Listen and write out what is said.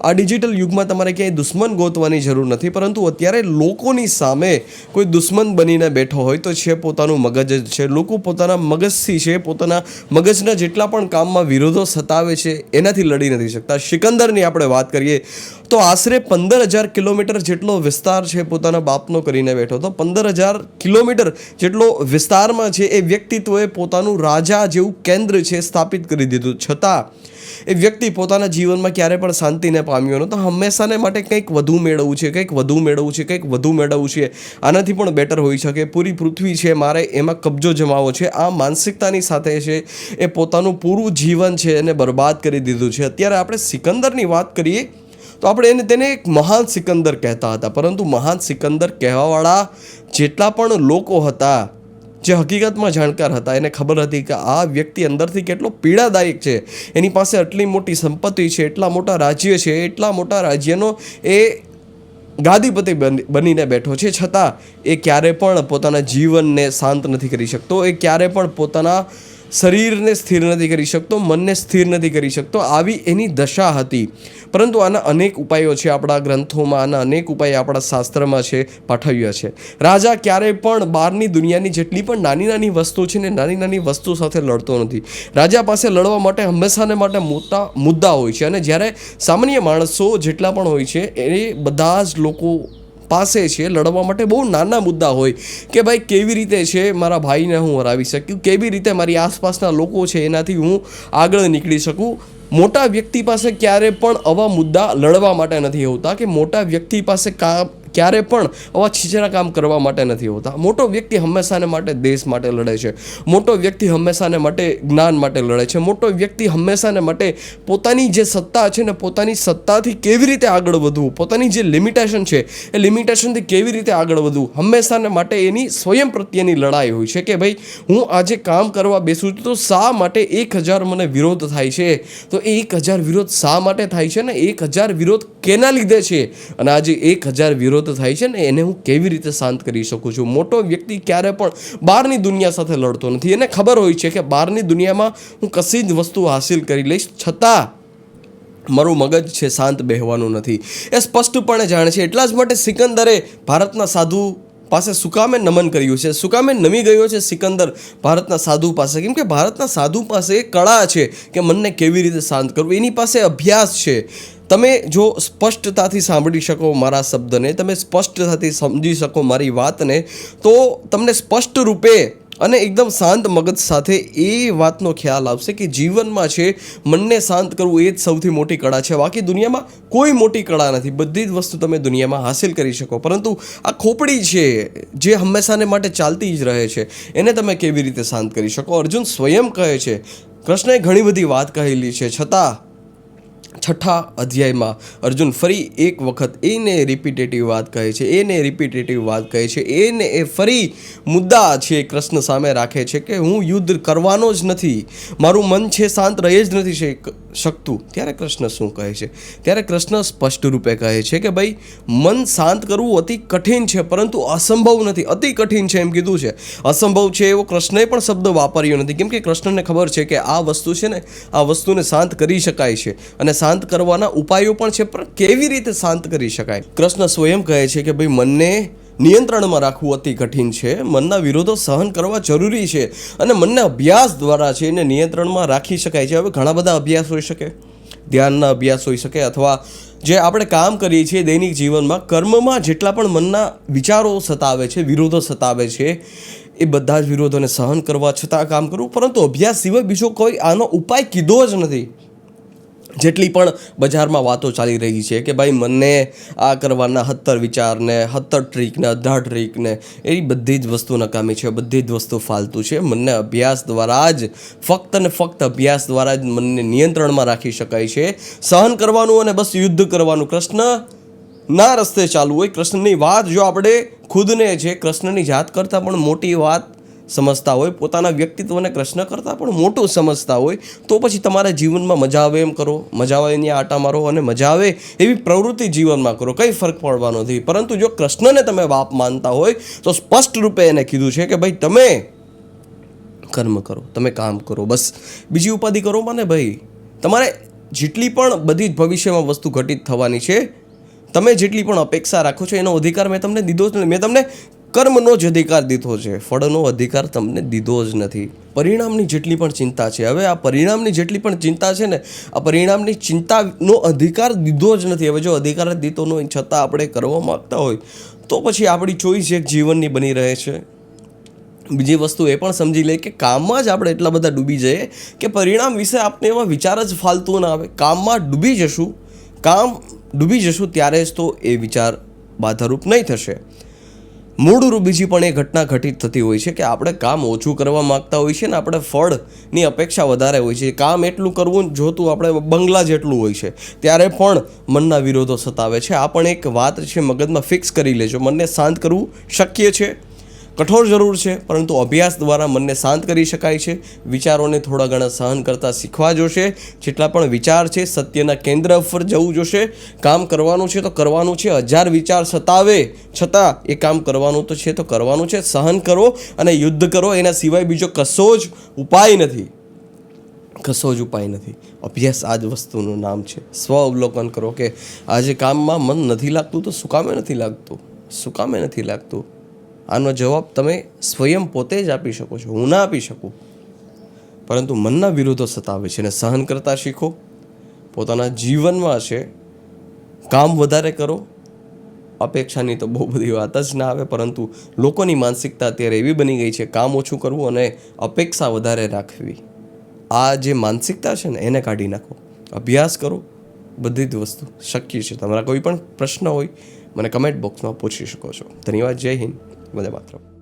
આ ડિજિટલ યુગમાં તમારે ક્યાંય દુશ્મન ગોતવાની જરૂર નથી, પરંતુ અત્યારે લોકોની સામે કોઈ દુશ્મન બનીને બેઠો હોય તો છે પોતાનું મગજ જ છે. લોકો પોતાના મગજથી છે, પોતાના મગજના જેટલા પણ કામમાં વિરોધો સતાવે છે એનાથી લડી નથી શકતા. સિકંદરની આપણે વાત કરીએ તો આશરે 15,000 કિલોમીટર જેટલો વિસ્તાર છે પોતાના બાપનો કરીને બેઠો હતો. 15,000 કિલોમીટર જેટલો વિસ્તારમાં છે એ વ્યક્તિત્વએ પોતાનું રાજા જેવું કેન્દ્ર છે સ્થાપિત કરી દીધું. છતાં એ વ્યક્તિ પોતાના જીવનમાં ક્યારે પણ શાંતિને પામ્યો નહોતો. હંમેશાને માટે કંઈક વધુ મેળવવું છે, કંઈક વધુ મેળવવું છે, કંઈક વધુ મેળવવું છે, આનાથી પણ બેટર હોઈ શકે, પૂરી પૃથ્વી છે મારે એમાં કબજો જમાવો છે, આ માનસિકતાની સાથે છે એ પોતાનું પૂરું જીવન છે એને બરબાદ કરી દીધું છે. અત્યારે આપણે સિકંદરની વાત કરીએ તો આપણે તેને એક મહાન સિકંદર કહેતા હતા, પરંતુ મહાન સિકંદર કહેવાવાળા જેટલા પણ લોકો હતા જે હકીકતમાં જાણકાર હતા એને ખબર હતી કે આ વ્યક્તિ અંદરથી કેટલો પીડાદાયક છે. એની પાસે આટલી મોટી સંપત્તિ છે, એટલા મોટા રાજ્ય છે, એટલા મોટા રાજ્યનો એ ગાદીપતિ બનીને બેઠો છે, છતાં એ ક્યારે પણ પોતાના જીવનને શાંત નથી કરી શકતો. એ ક્યારે પણ પોતાના શરીરને સ્થિર નથી કરી શકતો, મનને સ્થિર નથી કરી શકતો. આવી એની દશા હતી. પરંતુ આના અનેક ઉપાયો છે આપણા ગ્રંથોમાં, આના અનેક ઉપાય આપણા શાસ્ત્રમાં છે, પાઠવ્યા છે. રાજા ક્યારેય પણ બહારની દુનિયાની જેટલી પણ નાની નાની વસ્તુ છે ને નાની નાની વસ્તુ સાથે લડતો નથી. રાજા પાસે લડવા માટે હંમેશાને માટે મોટા મુદ્દા હોય છે, અને જ્યારે સામાન્ય માણસો જેટલા પણ હોય છે એ બધા જ લોકો પાસે છે લડવા માટે બહુ નાના મુદ્દા હોય કે ભાઈ કેવી રીતે છે મારા ભાઈને હું હરાવી શકું, કેવી રીતે મારી આસપાસના લોકો છે એનાથી હું આગળ નીકળી શકું. મોટા વ્યક્તિ પાસે ક્યારે પણ આવા મુદ્દા લડવા માટે નથી હોતા, કે મોટા વ્યક્તિ પાસે ક્યારે પણ આવા છીછરા કામ કરવા માટે નથી હોતા. મોટો વ્યક્તિ હંમેશાને માટે દેશ માટે લડે છે. મોટો વ્યક્તિ હંમેશાને માટે જ્ઞાન માટે લડે છે. મોટો વ્યક્તિ હંમેશાને માટે પોતાની જે સત્તા છે ને પોતાની સત્તાથી કેવી રીતે આગળ વધવું, પોતાની જે લિમિટેશન છે એ લિમિટેશનથી કેવી રીતે આગળ વધવું, હંમેશાને માટે એની સ્વયં પ્રત્યેની લડાઈ હોય છે કે ભાઈ હું આજે કામ કરવા બેસું તો શા માટે 1,000 મને વિરોધ થાય છે, તો એ 1,000 વિરોધ શા માટે થાય છે ને 1,000 વિરોધ કેના લીધે છે, અને આજે 1,000 વિરોધ થાય છે ને એને હું કેવી રીતે શાંત કરી શકું છું. મોટો વ્યક્તિ ક્યારે પણ બહારની દુનિયા સાથે લડતો નથી. એને ખબર હોય છે કે બહારની દુનિયામાં હું કશી જ વસ્તુ હાસિલ કરી લઈશ, છતાં મારું મગજ છે શાંત બેહવાનું નથી. એ સ્પષ્ટપણે જાણે છે. એટલા જ માટે સિકંદરે ભારતના સાધુ પાસે સુકામે નમન કર્યું છે. સુકામે નમી ગયો છે સિકંદર ભારતના સાધુ પાસે, કેમ કે ભારતના સાધુ પાસે કળા છે કે મનને કેવી રીતે શાંત કરવું. એની પાસે અભ્યાસ છે. તમે જો સ્પષ્ટતાથી સાંભળી શકો મારા શબ્દને, તમે સ્પષ્ટતાથી સમજી શકો મારી વાતને, તો તમને સ્પષ્ટ રૂપે અને એકદમ શાંત મગજ સાથે એ વાતનો ખ્યાલ આવશે કે જીવનમાં છે મનને શાંત કરવું એ જ સૌથી મોટી કળા છે. બાકી દુનિયામાં કોઈ મોટી કળા નથી. બધી જ વસ્તુ તમે દુનિયામાં હાસિલ કરી શકો, પરંતુ આ ખોપડી છે જે હંમેશાને માટે ચાલતી જ રહે છે એને તમે કેવી રીતે શાંત કરી શકો. અર્જુન સ્વયં કહે છે, કૃષ્ણએ ઘણી બધી વાત કહેલી છે, છતાં 6ઠા અધ્યાયમાં અર્જુન ફરી એક વખત એને રિપીટેટિવ વાત કહે છે, એને રિપીટેટિવ વાત કહે છે, એને એ ફરી મુદ્દા છે કૃષ્ણ સામે રાખે છે કે હું યુદ્ધ કરવાનો જ નથી, મારું મન છે શાંત રહી જ નથી શકતું. ત્યારે કૃષ્ણ શું કહે છે? ત્યારે કૃષ્ણ સ્પષ્ટ રૂપે કહે છે કે ભાઈ મન શાંત કરવું અતિ કઠિન છે, પરંતુ અસંભવ નથી. અતિ કઠિન છે એમ કીધું છે, અસંભવ છે એવો કૃષ્ણએ પણ શબ્દ વાપર્યો નથી, કેમ કે કૃષ્ણને ખબર છે કે આ વસ્તુ છે ને આ વસ્તુને શાંત કરી શકાય છે, અને શાંત કરવાના ઉપાયો પણ છે, પણ કેવી રીતે શાંત કરી શકાય? કૃષ્ણ સ્વયં કહે છે કે ભાઈ મનને નિયંત્રણમાં રાખવું અતિ કઠિન છે, મનના વિરોધો સહન કરવા જરૂરી છે, અને મનને અભ્યાસ દ્વારા છે એને નિયંત્રણમાં રાખી શકાય છે. હવે ઘણા બધા અભ્યાસ હોઈ શકે, ધ્યાનના અભ્યાસ હોઈ શકે, અથવા જે આપણે કામ કરીએ છીએ દૈનિક જીવનમાં કર્મમાં જેટલા પણ મનના વિચારો સતાવે છે, વિરોધો સતાવે છે, એ બધા જ વિરોધોને સહન કરવા છતાં કામ કરવું. પરંતુ અભ્યાસ સિવાય બીજો કોઈ આનો ઉપાય કીધો જ નથી. જેટલી પણ બજારમાં વાતો ચાલી રહી છે કે ભાઈ મને આ કરવાના 17 વિચારને 17 ટ્રીકને 18 ટ્રીકને, એ બધી જ વસ્તુ નકામી છે, બધી જ વસ્તુ ફાલતુ છે. મનને અભ્યાસ દ્વારા જ, ફક્ત ને ફક્ત અભ્યાસ દ્વારા જ મનને નિયંત્રણમાં રાખી શકાય છે. સહન કરવાનું અને બસ યુદ્ધ કરવાનું, કૃષ્ણના રસ્તે ચાલવું હોય. કૃષ્ણની વાત જો આપણે ખુદને છે કૃષ્ણની જાત કરતાં પણ મોટી વાત સમજતા હોય, પોતાના વ્યક્તિત્વને કૃષ્ણ કરતાં પણ મોટું સમજતા હોય, તો પછી તમારા જીવનમાં મજા આવે એમ કરો, મજા આવે એની આટા મારો, અને મજા આવે એવી પ્રવૃત્તિ જીવનમાં કરો, કંઈ ફરક પડવાનો નથી. પરંતુ જો કૃષ્ણને તમે બાપ માનતા હોય તો સ્પષ્ટ રૂપે એને કીધું છે કે ભાઈ તમે કર્મ કરો, તમે કામ કરો, બસ બીજી ઉપાધિ કરો મને ભાઈ. તમારે જેટલી પણ બધી જ ભવિષ્યમાં વસ્તુ ઘટિત થવાની છે, તમે જેટલી પણ અપેક્ષા રાખો છો એનો અધિકાર મેં તમને દીધો જ નથી. મેં તમને કર્મનો જ અધિકાર દીધો છે, ફળનો અધિકાર તમને દીધો જ નથી. પરિણામની જેટલી પણ ચિંતા છે, હવે આ પરિણામની જેટલી પણ ચિંતા છે ને, આ પરિણામની ચિંતાનો અધિકાર દીધો જ નથી. હવે જો અધિકાર જ દીધો ન હોય છતાં આપણે કરવા માગતા હોય તો પછી આપણી ચોઈસ એક જીવનની બની રહે છે. બીજી વસ્તુ એ પણ સમજી લે કે કામમાં જ આપણે એટલા બધા ડૂબી જઈએ કે પરિણામ વિશે આપને એવા વિચાર જ ફાલતું ના આવે. કામમાં ડૂબી જશું ત્યારે જ તો એ વિચાર બાધારૂપ નહીં થશે. મૂળરૂપ બીજી પણ એ ઘટના ઘટિત થતી હોય છે કે આપણે કામ ઓછું કરવા માગતા હોઈએ છીએ ને આપણે ફળની અપેક્ષા વધારે હોય છે. કામ એટલું કરવું જોતું આપણે બંગલા જેટલું હોય છે, ત્યારે પણ મનના વિરોધો સતાવે છે. આ પણ એક વાત છે, મગજમાં ફિક્સ કરી લેજો. મનને શાંત કરવું શક્ય છે, કઠોર જરૂર છે, પરંતુ અભ્યાસ દ્વારા મનને શાંત કરી શકાય છે. વિચારોને થોડા ઘણા સહન કરતાં શીખવા જોશે. જેટલા પણ વિચાર છે સત્યના કેન્દ્ર પર જવું જોશે. કામ કરવાનું છે તો કરવાનું છે. 1000 વિચાર સતાવે છતાં એ કામ કરવાનું તો છે તો કરવાનું છે. સહન કરો અને યુદ્ધ કરો, એના સિવાય બીજો કશો જ ઉપાય નથી. અભ્યાસ આ જ વસ્તુનું નામ છે. સ્વ અવલોકન કરો કે આજે કામમાં મન નથી લાગતું તો શું કામે નથી લાગતું. આનો જવાબ તમે સ્વયં પોતે જ આપી શકો છો, હું ના આપી શકું. પરંતુ મનના વિરોધો સતાવે છે અને સહન કરતા શીખો. પોતાના જીવનમાં છે કામ વધારે કરો. અપેક્ષાની તો બહુ બધી વાત જ ના આવે, પરંતુ લોકોની માનસિકતા અત્યારે એવી બની ગઈ છે કામ ઓછું કરવું અને અપેક્ષા વધારે રાખવી. આ જે માનસિકતા છે ને એને કાઢી નાખો. અભ્યાસ કરો, બધી જ વસ્તુ શક્ય છે. તમારા કોઈ પણ પ્રશ્ન હોય મને કમેન્ટ બોક્સમાં પૂછી શકો છો. ધન્યવાદ. જય હિન્દ. વંદે માતરમ.